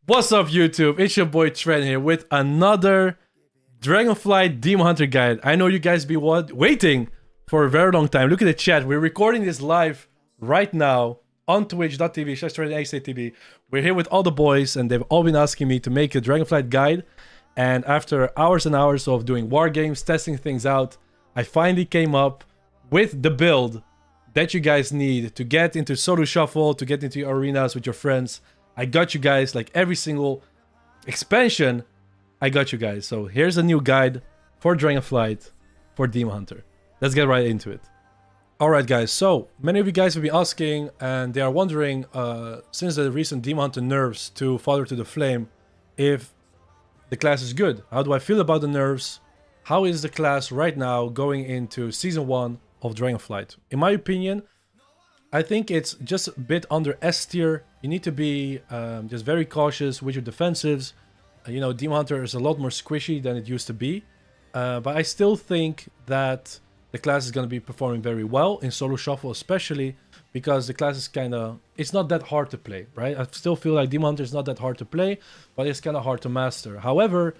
What's up, YouTube? It's your boy Tren here with another Dragonflight Demon Hunter guide. I know you guys be waiting for a very long time. Look at the chat. We're recording this live right now on twitch.tv/Trenacetate. We're here with all the boys, and they've all been asking me to make a Dragonflight guide. And after hours and hours of doing war games, testing things out, I finally came up with the build that you guys need to get into solo shuffle, to get into arenas with your friends. I got you guys, like every single expansion, I got you guys. So here's a new guide for Dragonflight for Demon Hunter. Let's get right into it. Alright guys, so many of you guys have been asking, and they are wondering, since the recent Demon Hunter nerfs to Father to the Flame, if the class is good. How do I feel about the nerfs? How is the class right now going into Season 1 of Dragonflight? In my opinion, I think it's just a bit under S tier. You need to be just very cautious with your defensives. You know, Demon Hunter is a lot more squishy than it used to be. But I still think that the class is going to be performing very well in solo shuffle, especially because the class is kind of... It's not that hard to play, right? I still feel like Demon Hunter is not that hard to play, but it's kind of hard to master. However,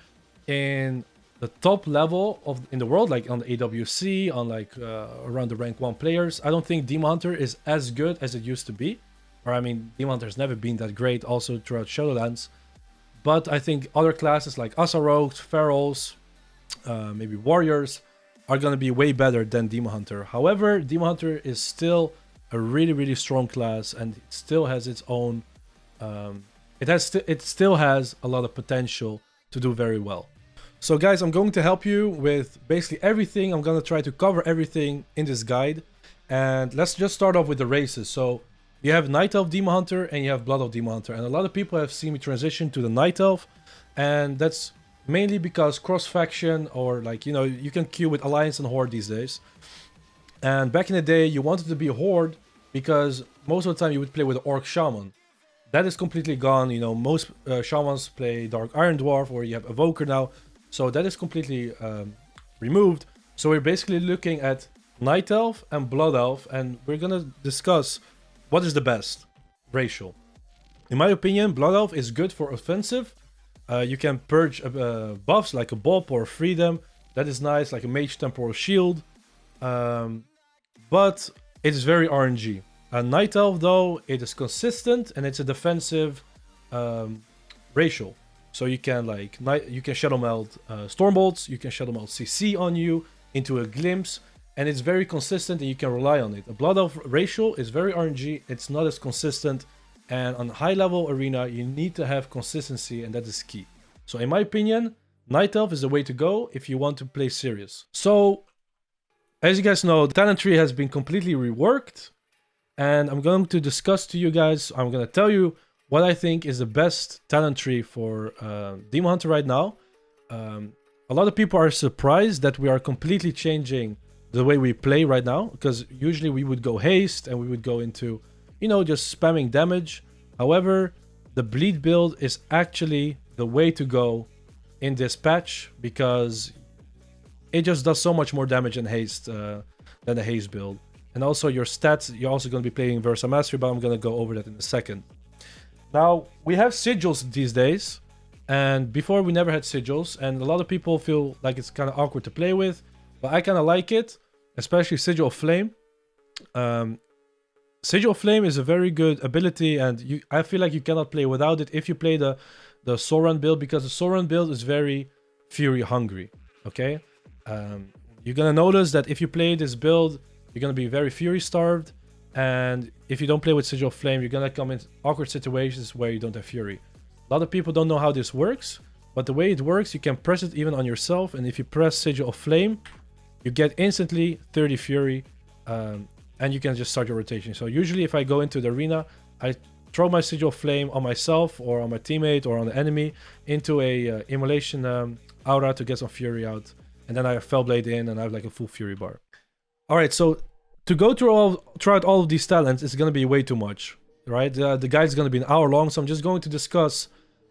in the top level in the world, like on the AWC, on like around the rank 1 players, I don't think Demon Hunter is as good as it used to be. Or I mean, Demon Hunter has never been that great also throughout Shadowlands. But I think other classes like Asa Rogues, Ferals, maybe Warriors are going to be way better than Demon Hunter. However, Demon Hunter is still a really strong class, and it still has its own... it still has a lot of potential to do very well. So guys, I'm going to help you with basically everything. I'm going to try to cover everything in this guide. And let's just start off with the races. So you have Night Elf Demon Hunter and you have Blood Elf Demon Hunter. And a lot of people have seen me transition to the Night Elf. And that's mainly because cross-faction, or like, you know, you can queue with Alliance and Horde these days. And back in the day, you wanted to be a Horde because most of the time you would play with an Orc Shaman. That is completely gone. You know, most Shamans play Dark Iron Dwarf, or you have Evoker now. So that is completely removed. So we're basically looking at Night Elf and Blood Elf, and we're gonna discuss what is the best racial. In my opinion, Blood Elf is good for offensive. You can purge buffs like a Bop or Freedom. That is nice, like a Mage Temporal Shield. But it is very RNG. Night Elf, though, it is consistent and it's a defensive racial. So you can Shadow Meld Stormbolts, you can Shadow Meld CC on you into a Glimpse, and it's very consistent and you can rely on it. A Blood Elf racial is very RNG, it's not as consistent, and on high level arena you need to have consistency, and that is key. So in my opinion, Night Elf is the way to go if you want to play serious. So as you guys know, the talent tree has been completely reworked, and I'm going to discuss to you guys, I'm going to tell you what I think is the best talent tree for Demon Hunter right now. A lot of people are surprised that we are completely changing the way we play right now, because usually we would go haste and we would go into, you know, just spamming damage. However, the bleed build is actually the way to go in this patch, because it just does so much more damage in haste than the haste build. And also your stats, you're also going to be playing Versa Mastery, but I'm going to go over that in a second. Now, we have sigils these days, and before we never had sigils, and a lot of people feel like it's kind of awkward to play with, but I kind of like it, especially Sigil of Flame. Sigil of Flame is a very good ability, and I feel like you cannot play without it if you play the Soran build, because the Soran build is very Fury hungry, okay? You're going to notice that if you play this build, you're going to be very Fury starved, and if you don't play with Sigil of Flame, you're gonna come in awkward situations where you don't have Fury. A lot of people don't know how this works, but the way it works, you can press it even on yourself, and if you press Sigil of Flame, you get instantly 30 Fury, and you can just start your rotation. So usually if I go into the arena, I throw my Sigil of Flame on myself, or on my teammate, or on the enemy, into a Immolation aura to get some Fury out, and then I have Fellblade in, and I have like a full Fury bar. Alright, so to go throughout all of these talents is going to be way too much, right? The guide is going to be an hour long, so I'm just going to discuss.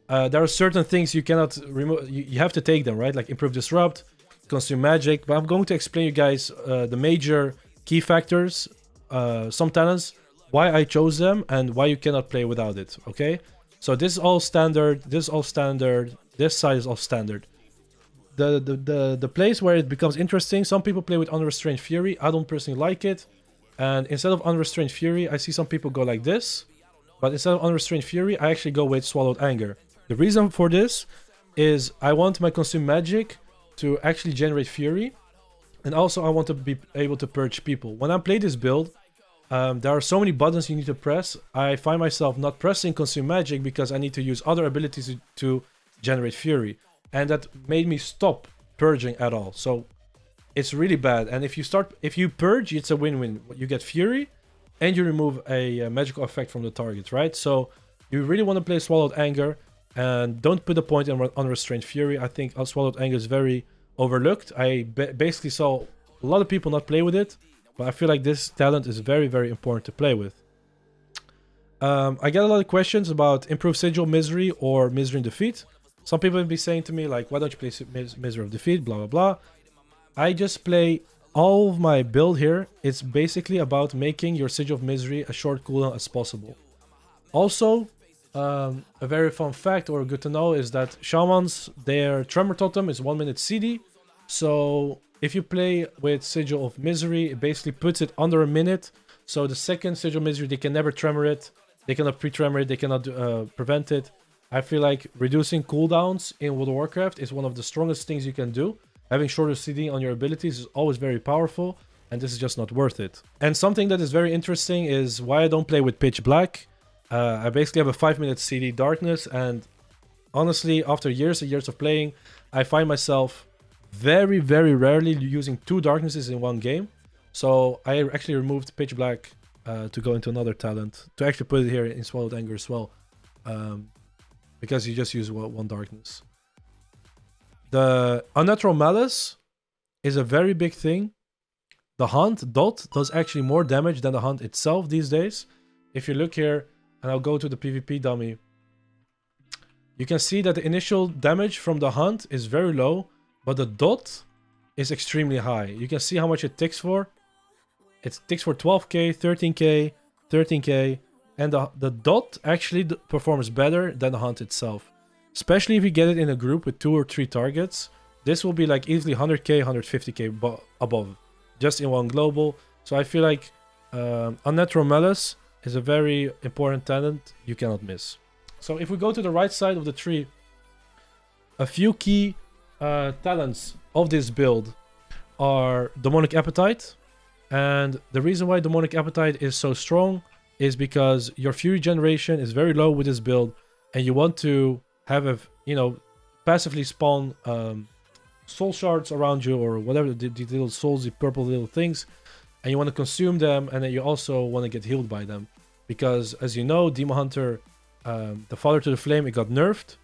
There are certain things you cannot remove. You have to take them, right? Like Improve Disrupt, Consume Magic. But I'm going to explain you guys the major key factors, some talents, why I chose them, and why you cannot play without it, okay? So this is all standard, this is all standard, this side is all standard. The place where it becomes interesting, some people play with Unrestrained Fury. I don't personally like it. And instead of Unrestrained Fury, I see some people go like this. But instead of Unrestrained Fury, I actually go with Swallowed Anger. The reason for this is I want my Consume Magic to actually generate Fury. And also I want to be able to purge people. When I play this build, there are so many buttons you need to press. I find myself not pressing Consume Magic because I need to use other abilities to generate Fury. And that made me stop purging at all. So it's really bad. And if you purge, it's a win-win. You get Fury and you remove a magical effect from the target, right? So you really want to play Swallowed Anger and don't put a point in Unrestrained Fury. I think Swallowed Anger is very overlooked. I basically saw a lot of people not play with it, but I feel like this talent is very, very important to play with. I get a lot of questions about Improved Sigil Misery or Misery in Defeat. Some people will be saying to me like, why don't you play Misery of Defeat, blah, blah, blah. I just play all of my build here. It's basically about making your Sigil of Misery as short cooldown as possible. Also, a very fun fact or good to know is that Shamans, their Tremor Totem is 1 minute CD. So if you play with Sigil of Misery, it basically puts it under a minute. So the second Sigil of Misery, they can never Tremor it. They cannot pre-Tremor it. They cannot prevent it. I feel like reducing cooldowns in World of Warcraft is one of the strongest things you can do. Having shorter CD on your abilities is always very powerful. And this is just not worth it. And something that is very interesting is why I don't play with Pitch Black. I basically have a 5 minute CD Darkness, and honestly, after years and years of playing, I find myself very, very rarely using 2 Darknesses in one game. So I actually removed Pitch Black to go into another talent, to actually put it here in Swallowed Anger as well, because you just use one Darkness. The Unnatural Malice is a very big thing. The Hunt dot does actually more damage than the Hunt itself these days. If you look here, and I'll go to the PvP dummy, you can see that the initial damage from the Hunt is very low, but the dot is extremely high. You can see how much it ticks for. It ticks for 12k, 13k, 13k, and the dot actually performs better than the Hunt itself. Especially if you get it in a group with 2 or 3 targets, this will be like easily 100k, 150k above, just in one global. So I feel like Unnatural Malice is a very important talent you cannot miss. So if we go to the right side of the tree, a few key talents of this build are Demonic Appetite. And the reason why Demonic Appetite is so strong is because your Fury generation is very low with this build, and you want to have a, passively spawn soul shards around you, or whatever, the little souls, the purple little things, and you want to consume them, and then you also want to get healed by them. Because as you know, Demon Hunter, the Father to the Flame, it got nerfed,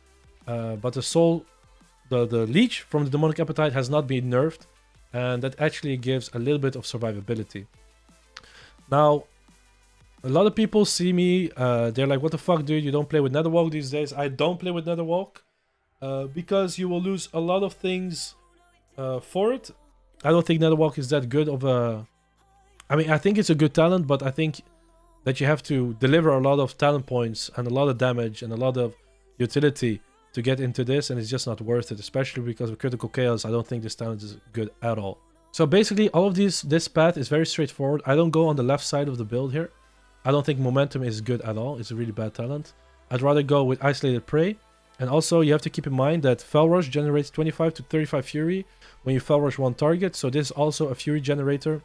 but the soul, the leech from the Demonic Appetite has not been nerfed, and that actually gives a little bit of survivability. Now, a lot of people see me, they're like, what the fuck, dude, you don't play with Netherwalk these days. I don't play with Netherwalk because you will lose a lot of things for it. I don't think Netherwalk is that good of a... I mean, I think it's a good talent, but I think that you have to deliver a lot of talent points and a lot of damage and a lot of utility to get into this, and it's just not worth it, especially because of Critical Chaos. I don't think this talent is good at all. So basically, all of this path is very straightforward. I don't go on the left side of the build here. I don't think Momentum is good at all. It's a really bad talent. I'd rather go with Isolated Prey. And also, you have to keep in mind that Fel Rush generates 25 to 35 Fury when you Fel Rush one target. So this is also a Fury generator.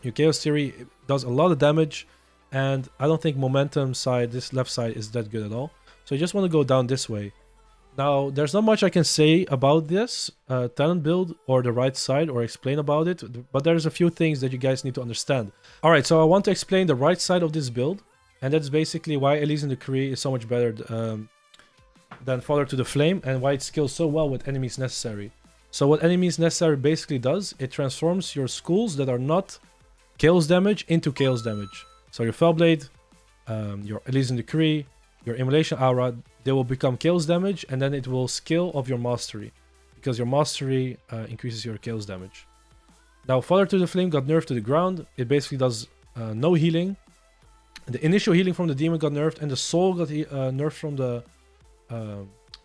Your Chaos Theory does a lot of damage. And I don't think Momentum side, this left side, is that good at all. So you just want to go down this way. Now, there's not much I can say about this talent build or the right side or explain about it, but there's a few things that you guys need to understand. Alright, so I want to explain the right side of this build, and that's basically why Elysian Decree is so much better than Father to the Flame, and why it scales so well with Enemies Necessary. So what Enemies Necessary basically does, it transforms your schools that are not Chaos damage into Chaos damage. So your Fellblade, your Elysian Decree, your Immolation Aura, they will become Chaos damage, and then it will scale of your Mastery, because your Mastery increases your Chaos damage. Now, Father to the Flame got nerfed to the ground. It basically does no healing, The initial healing from the demon got nerfed, and the soul got nerfed from the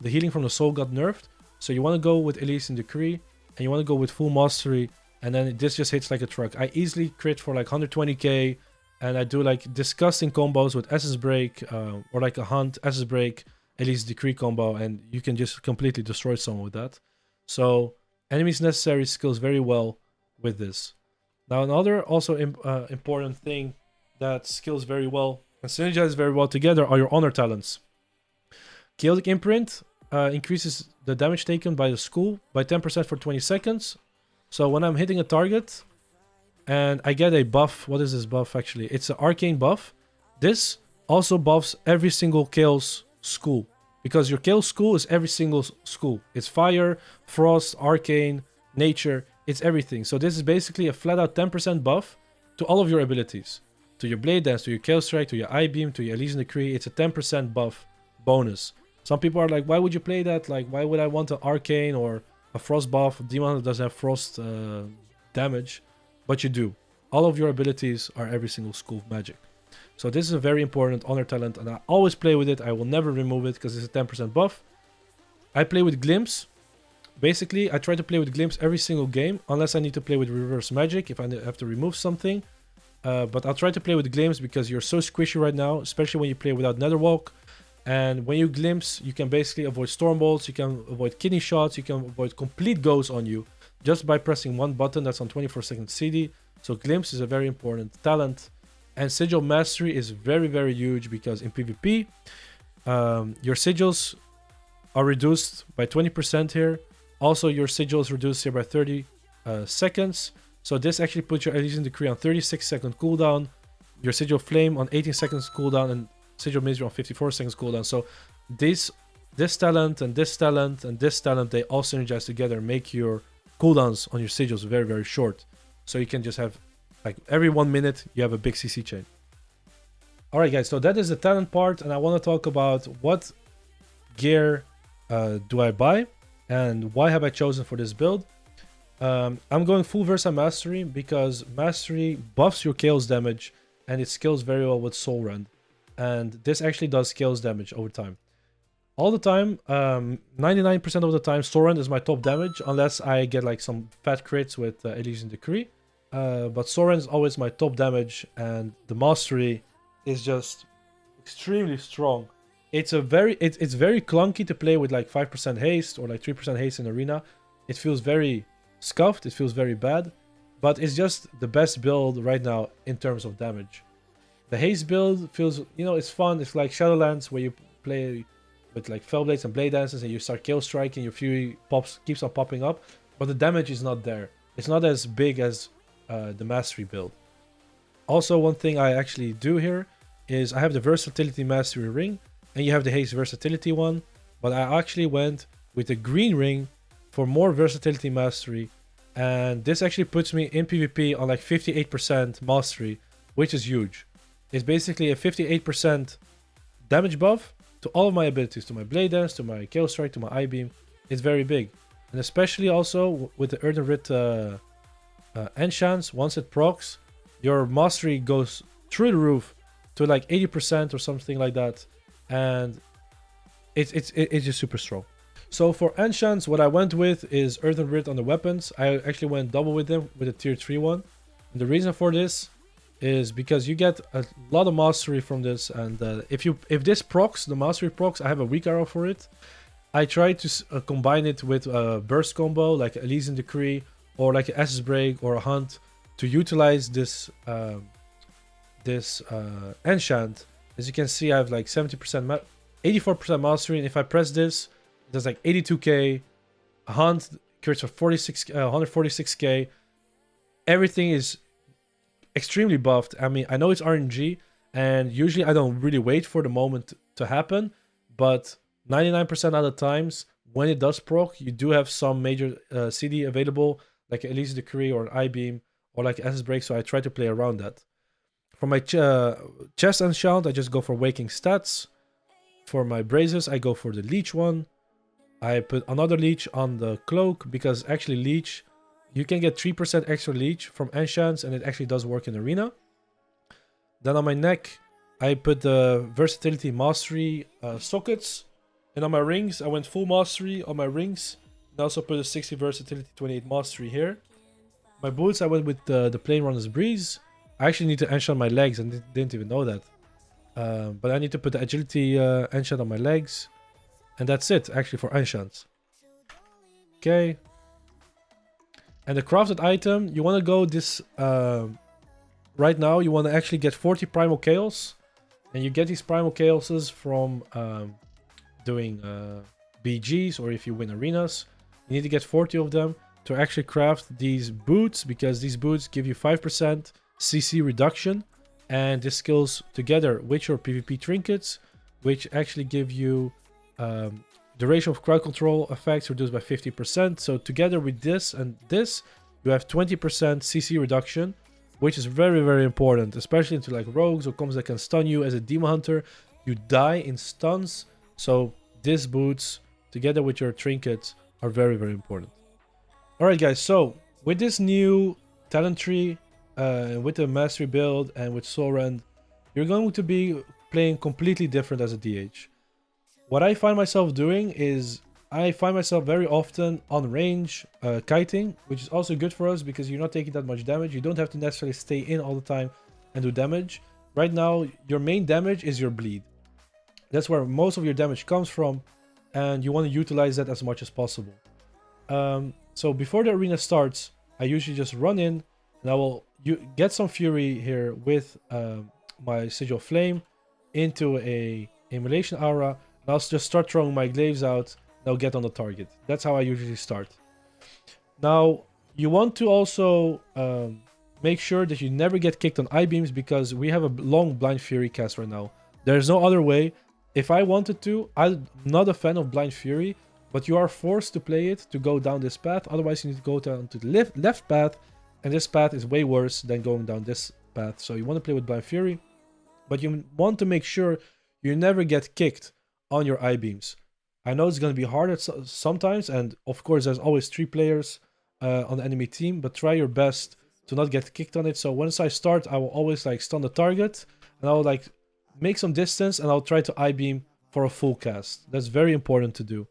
healing from the soul got nerfed. So you want to go with Elysian Decree, and you want to go with full mastery, and then this just hits like a truck. I easily crit for like 120k, and I do like disgusting combos with Essence Break, or like a Hunt, Essence Break, Elysian Decree combo, and you can just completely destroy someone with that. So enemies necessary scales very well with this. Now another also important thing that scales very well and synergize very well together are your honor talents. Chaotic Imprint increases the damage taken by the skull by 10% for 20 seconds. So when I'm hitting a target and I get a buff, what is this buff actually? It's an arcane buff. This also buffs every single Chaos skull, because your Chaos skull is every single skull. It's fire, frost, arcane, nature, it's everything. So this is basically a flat out 10% buff to all of your abilities. To your Blade Dance, to your Chaos Strike, to your I-Beam, to your Elysian Decree. It's a 10% buff bonus. Some people are like, why would you play that? Like, why would I want an arcane or a frost buff? Demon Hunter doesn't have frost damage, but you do. All of your abilities are every single school of magic. So this is a very important honor talent, and I always play with it. I will never remove it because it's a 10% buff. I play with Glimpse. Basically, I try to play with Glimpse every single game, unless I need to play with reverse magic, if I have to remove something. But I'll try to play with Glimpse because you're so squishy right now, especially when you play without Netherwalk. And when you Glimpse, you can basically avoid Storm Bolts, you can avoid kidney shots, you can avoid complete ghosts on you just by pressing one button that's on 24-second CD. So Glimpse is a very important talent. And Sigil Mastery is very, very huge because in PvP, your sigils are reduced by 20% here. Also, your sigil is reduced here by 30 seconds. So this actually puts your Elysian Decree on 36-second cooldown, your Sigil Flame on 18 seconds cooldown, and Sigil Misery on 54 seconds cooldown. So this talent and this talent and this talent, they all synergize together, make your cooldowns on your sigils very, very short. So you can just have, like, every 1 minute, you have a big CC chain. Alright guys, so that is the talent part, and I want to talk about what gear do I buy and why have I chosen for this build. I'm going full Versa Mastery because Mastery buffs your Chaos damage and it scales very well with Soul Rend. And this actually does Chaos damage over time. All the time, 99% of the time, Soul Rend is my top damage unless I get like some fat crits with Elysian Decree. But Soul Rend is always my top damage, and the Mastery is just extremely strong. It's very clunky to play with like 5% haste or like 3% haste in arena. It feels very scuffed, it feels very bad, but it's just the best build right now in terms of damage. The haste build feels, you know, it's fun. It's like Shadowlands where you play with like Fellblades and Blade Dances and you start Chaos Striking, your Fury keeps on popping up, but the damage is not there. It's not as big as the Mastery build. Also, one thing I actually do here is I have the Versatility Mastery ring and you have the haste versatility one, but I actually went with the green ring for more versatility mastery, and this actually puts me in PvP on like 58% mastery, which is huge. It's basically a 58% damage buff to all of my abilities, to my Blade Dance, to my Chaos Strike, to my I-Beam. It's very big, and especially also with the Earthen Writ Enchants, once it procs, your mastery goes through the roof to like 80% or something like that, and it's just super strong. So for Enchants, what I went with is Earthen Writ on the weapons. I actually went double with them with a tier 3 one. And the reason for this is because you get a lot of mastery from this, and if this procs, the mastery procs, I have a weak arrow for it. I try to combine it with a burst combo like Elysian Decree or like an Essence Break or a Hunt to utilize this enchant. As you can see, I have like 70%, 84% mastery, and if I press this, there's like 82k, a Hunt crits for 146k. Everything is extremely buffed. I mean, I know it's RNG, and usually I don't really wait for the moment to happen, but 99% of the times when it does proc, you do have some major CD available, like Elysian Decree or I-Beam or like Essence Break, so I try to play around that. For my chest enchant, I just go for Waking Stats. For my Braces, I go for the Leech one. I put another Leech on the Cloak because actually Leech, you can get 3% extra Leech from Enchants, and it actually does work in Arena. Then on my neck, I put the versatility mastery sockets, and on my rings I went full mastery on my rings. And also put a 60 versatility, 28 mastery here. My boots I went with the plain runner's breeze. I actually need to enchant my legs and didn't even know that. But I need to put the agility enchant on my legs. And that's it actually for enchants. Okay. And the crafted item, you want to go this... right now you want to actually get 40 primal chaos. And you get these primal chaoses from doing BGs, or if you win arenas. You need to get 40 of them to actually craft these boots, because these boots give you 5% CC reduction. And this skills together with your PvP trinkets, which actually give you duration of crowd control effects reduced by 50%. So together with this and this, you have 20% CC reduction, which is very, very important, especially into like rogues or combos that can stun you. As a demon hunter, you die in stuns. So these boots together with your trinkets are very, very important. Alright guys, so with this new talent tree, with the mastery build and with soul rend, you're going to be playing completely different as a DH. What I find myself doing is I find myself very often on range kiting, which is also good for us because you're not taking that much damage. You don't have to necessarily stay in all the time and do damage. Right now, your main damage is your bleed. That's where most of your damage comes from, and you want to utilize that as much as possible. So before the arena starts, I usually just run in, and I will get some fury here with my sigil flame into a immolation aura, and I'll just start throwing my glaives out. They'll get on the target. That's how I usually start. Now, you want to also make sure that you never get kicked on I-beams, because we have a long Blind Fury cast right now. There's no other way. If I wanted to, I'm not a fan of Blind Fury, but you are forced to play it to go down this path. Otherwise, you need to go down to the left path, and this path is way worse than going down this path. So you want to play with Blind Fury, but you want to make sure you never get kicked on your I-beams. I know it's going to be hard sometimes, and of course there's always 3 players on the enemy team, but try your best to not get kicked on it. So once I start, I will always like stun the target, and I'll like make some distance, and I'll try to I-beam for a full cast. That's very important to do.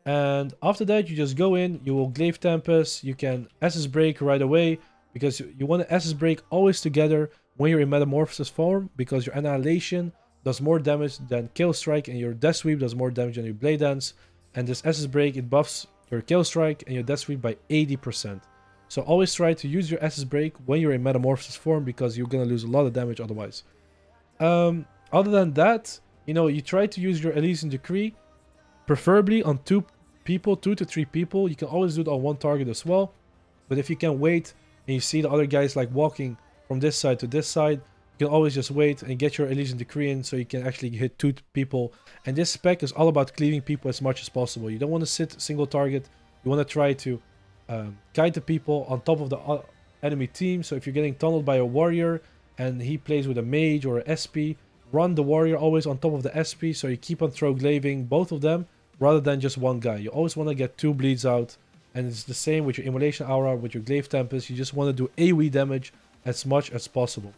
And after that, you just go in, you will Glaive Tempest, you can Essence Break right away, because you want to Essence Break always together when you're in Metamorphosis form, because your Annihilation does more damage than Kill Strike, and your Death Sweep does more damage than your Blade Dance. And this Essence Break, it buffs your Kill Strike and your Death Sweep by 80%. So always try to use your Essence Break when you're in Metamorphosis form, because you're going to lose a lot of damage otherwise. Other than that, you know, you try to use your Elysian Decree, preferably on 2 people, 2 to 3 people. You can always do it on 1 target as well. But if you can wait and you see the other guys like walking from this side to this side, you can always just wait and get your Elysian Decree in, so you can actually hit 2 people. And this spec is all about cleaving people as much as possible. You don't want to sit single target. You want to try to kite the people on top of the enemy team. So if you're getting tunneled by a warrior and he plays with a mage or a SP, run the warrior always on top of the SP, so you keep on throw glaving both of them rather than just one guy. You always want to get 2 bleeds out, and it's the same with your Immolation Aura, with your Glaive Tempest. You just want to do AoE damage as much as possible.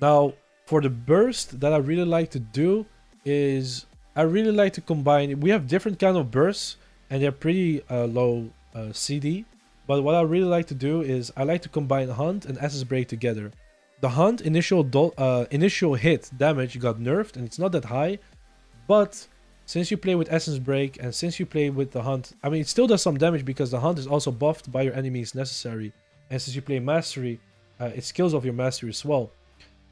Now, for the burst that I really like to do is I really like to combine. We have different kind of bursts, and they're pretty low CD. But what I really like to do is I like to combine Hunt and Essence Break together. The Hunt initial hit damage got nerfed, and it's not that high. But since you play with Essence Break and since you play with the Hunt, I mean, it still does some damage because the Hunt is also buffed by your enemies necessary. And since you play Mastery, it skills off your Mastery as well.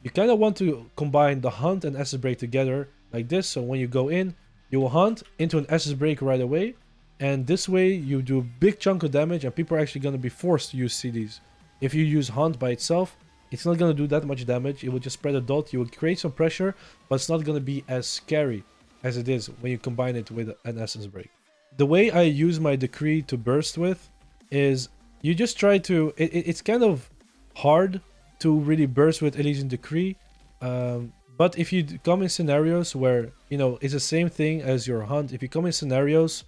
You kind of want to combine the Hunt and Essence Break together like this. So when you go in, you will Hunt into an Essence Break right away. And this way you do a big chunk of damage, and people are actually going to be forced to use CDs. If you use Hunt by itself, it's not going to do that much damage. It will just spread a dot. You will create some pressure, but it's not going to be as scary as it is when you combine it with an Essence Break. The way I use my Decree to burst with is you just try to... It's kind of hard to really burst with Elysian Decree. But if you come in scenarios where, you know, it's the same thing as your Hunt. If you come in scenarios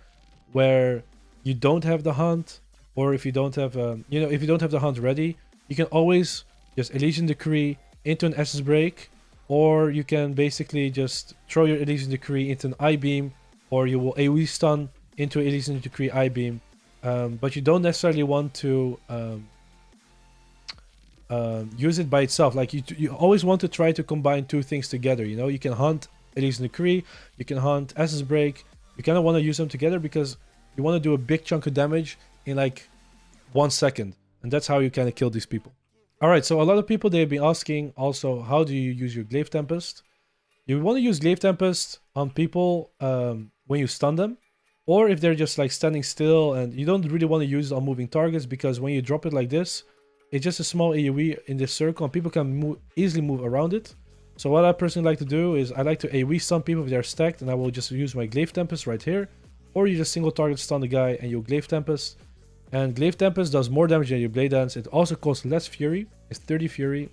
where you don't have the Hunt, or if you don't have, if you don't have the Hunt ready, you can always just Elysian Decree into an Essence Break, or you can basically just throw your Elysian Decree into an I-beam, or you will AoE stun into Elysian Decree I-beam. But you don't necessarily want to use it by itself. Like you always want to try to combine two things together. You know, you can hunt Elysian Decree, you can hunt Essence Break. You kind of want to use them together because you want to do a big chunk of damage in like 1 second, and that's how you kind of kill these people. All right, so a lot of people, they've been asking also, how do you use your Glaive Tempest? You want to use Glaive Tempest on people when you stun them, or if they're just like standing still, and you don't really want to use it on moving targets, because when you drop it like this, it's just a small AoE in this circle and people can easily move around it. So what I personally like to do is I like to AoE stun people if they're stacked, and I will just use my Glaive Tempest right here, or you just single target stun the guy and you Glaive Tempest. And Glaive Tempest does more damage than your Blade Dance. It also costs less Fury. It's 30 Fury.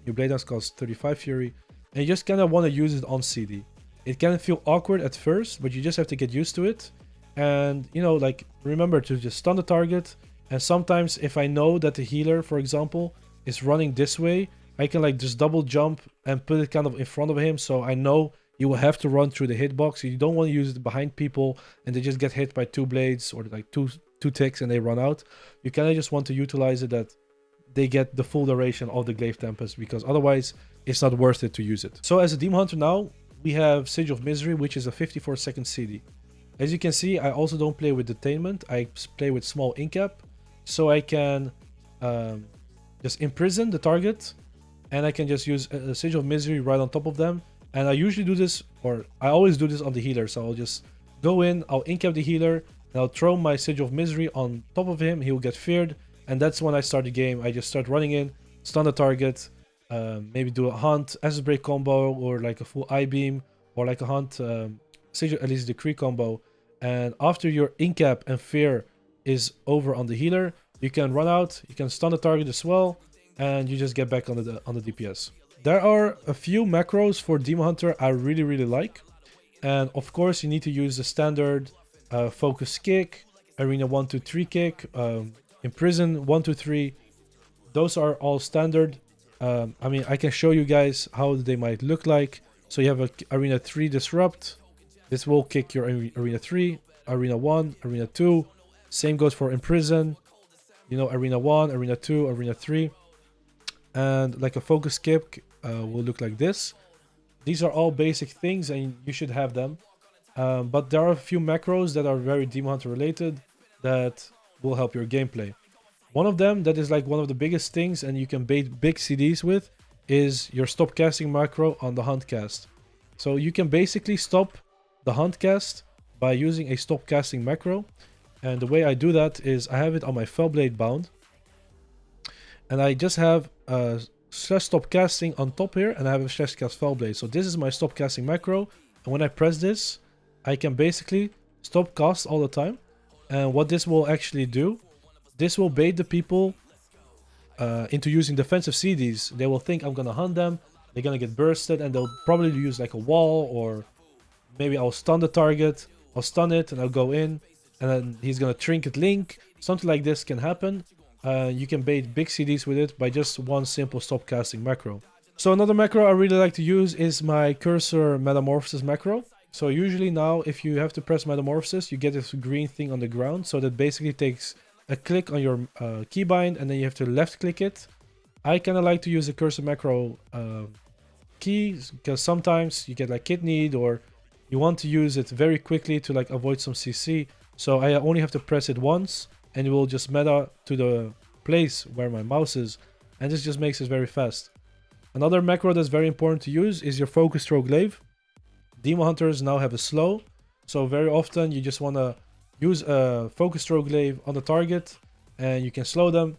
Your Blade Dance costs 35 Fury. And you just kind of want to use it on CD. It can feel awkward at first, but you just have to get used to it. And, you know, like, remember to just stun the target. And sometimes if I know that the healer, for example, is running this way, I can like just double jump and put it kind of in front of him. So I know you will have to run through the hitbox. You don't want to use it behind people and they just get hit by 2 blades or like two ticks and they run out. You kind of just want to utilize it that they get the full duration of the Glaive Tempest, because otherwise it's not worth it to use it. So as a Demon Hunter now, we have Sigil of Misery, which is a 54-second CD. As you can see, I also don't play with Detainment. I play with small incap, so I can just imprison the target, and I can just use a Sigil of Misery right on top of them. And I usually do this, or I always do this on the healer. So I'll just go in, I'll incap the healer, and I'll throw my Sigil of Misery on top of him. He will get feared, and that's when I start the game. I just start running in, stun the target, maybe do a hunt, Essence Break combo, or like a full I-beam, or like a hunt, Sigil Elysian Decree combo. And after your incap and fear is over on the healer, you can run out, you can stun the target as well, and you just get back on the DPS. There are a few macros for Demon Hunter I really like, and of course you need to use the standard focus kick, arena 1 2 3 kick, imprison 1 2 3. Those are all standard. I mean, I can show you guys how they might look like. So you have a arena 3 disrupt. This will kick your arena 3, arena 1, arena 2. Same goes for imprison. You know, arena 1, arena 2, arena 3. And like a focus kick will look like this. These are all basic things and you should have them. But there are a few macros that are very Demon Hunter related that will help your gameplay. One of them that is like one of the biggest things and you can bait big CDs with is your stop casting macro on the hunt cast. So you can basically stop the hunt cast by using a stop casting macro. And the way I do that is I have it on my Fellblade bound. And I just have a slash stop casting on top here, and I have a slash cast Fellblade. So this is my stop casting macro. And when I press this, I can basically stop cast all the time. And what this will actually do, this will bait the people into using defensive CDs. They will think I'm gonna hunt them, they're gonna get bursted, and they'll probably use like a wall, or maybe I'll stun the target, I'll stun it, and I'll go in, and then he's gonna trinket link. Something like this can happen. You can bait big CDs with it by just one simple stop casting macro. So another macro I really like to use is my cursor metamorphosis macro. So usually now if you have to press metamorphosis, you get this green thing on the ground. So that basically takes a click on your keybind and then you have to left click it. I kind of like to use the cursor macro key because sometimes you get like kit need or you want to use it very quickly to like avoid some CC. So I only have to press it once and it will just meta to the place where my mouse is, and this just makes it very fast. Another macro that's very important to use is your focus throw glaive. Demon Hunters now have a slow, so very often you just want to use a focus throw glaive on the target and you can slow them,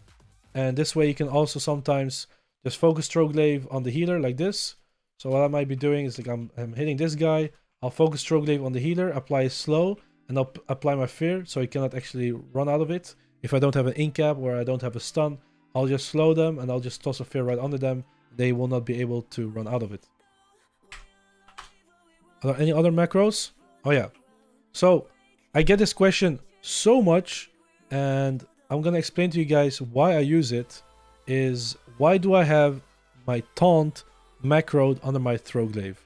and this way you can also sometimes just focus throw glaive on the healer like this. So what I might be doing is like I'm hitting this guy, I'll focus throw glaive on the healer, apply slow, and I'll apply my fear so he cannot actually run out of it. If I don't have an incap or I don't have a stun, I'll just slow them and I'll just toss a fear right under them. They will not be able to run out of it. Are there any other macros? Oh yeah. So I get this question so much, and I'm gonna explain to you guys why I use it. Is why do I have my taunt macroed under my Throglaive.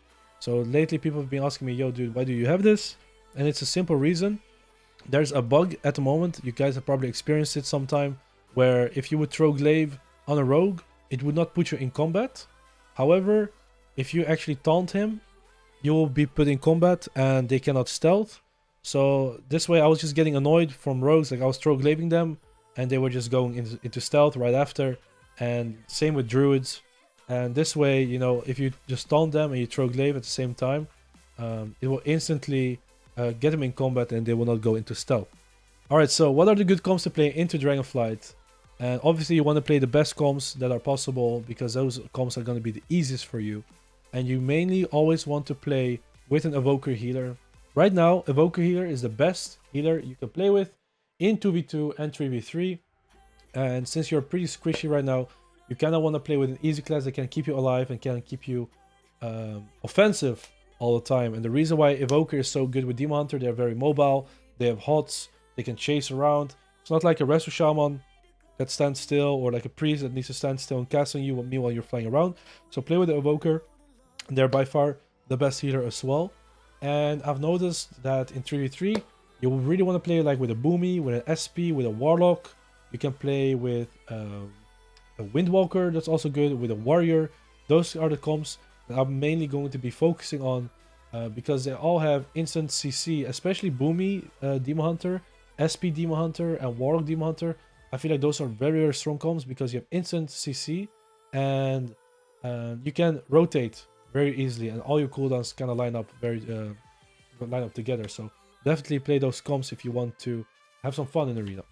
So lately people have been asking me, yo dude, why do you have this? And it's a simple reason. There's a bug at the moment, you guys have probably experienced it sometime, where if you would Throglaive on a rogue, it would not put you in combat. However, if you actually taunt him, you will be put in combat and they cannot stealth. So this way I was just getting annoyed from rogues, like I was Throglaive them and they were just going into stealth right after. And same with druids. And this way, you know, if you just taunt them and you Throglaive at the same time, it will instantly get them in combat and they will not go into stealth. Alright, so what are the good comps to play into Dragonflight? And obviously you want to play the best comps that are possible because those comps are going to be the easiest for you. And you mainly always want to play with an Evoker healer. Right now, Evoker healer is the best healer you can play with in 2v2 and 3v3. And since you're pretty squishy right now, you kind of want to play with an easy class that can keep you alive and can keep you offensive all the time. And the reason why Evoker is so good with Demon Hunter, they're very mobile, they have HOTS, they can chase around. It's not like a Resto Shaman that stands still or like a priest that needs to stand still and cast on you meanwhile you're flying around. So play with the Evoker. They're by far the best healer as well. And I've noticed that in 3v3, you really want to play like with a Boomy, with an SP, with a Warlock. You can play with a Windwalker, that's also good, with a Warrior. Those are the comps that I'm mainly going to be focusing on because they all have instant CC, especially Boomy Demon Hunter, SP Demon Hunter, and Warlock Demon Hunter. I feel like those are very, very strong comps because you have instant CC and you can rotate very easily and all your cooldowns kind of line up together. So definitely play those comps if you want to have some fun in Arena.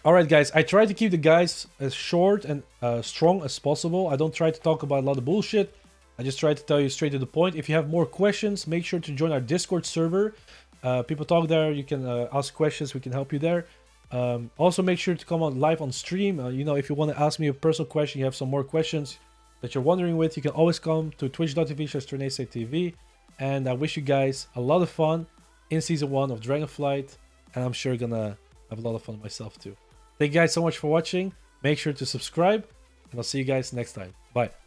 Alright guys, I try to keep the guys as short and strong as possible. I don't try to talk about a lot of bullshit. I just try to tell you straight to the point. If you have more questions, make sure to join our Discord server. People talk there, you can ask questions, we can help you there. Also make sure to come on live on stream. You know, if you want to ask me a personal question, you have some more questions that you're wondering with, you can always come to twitch.tv/Trenacetate. And I wish you guys a lot of fun in Season 1 of Dragonflight. And I'm sure gonna have a lot of fun myself too. Thank you guys so much for watching. Make sure to subscribe. And I'll see you guys next time. Bye.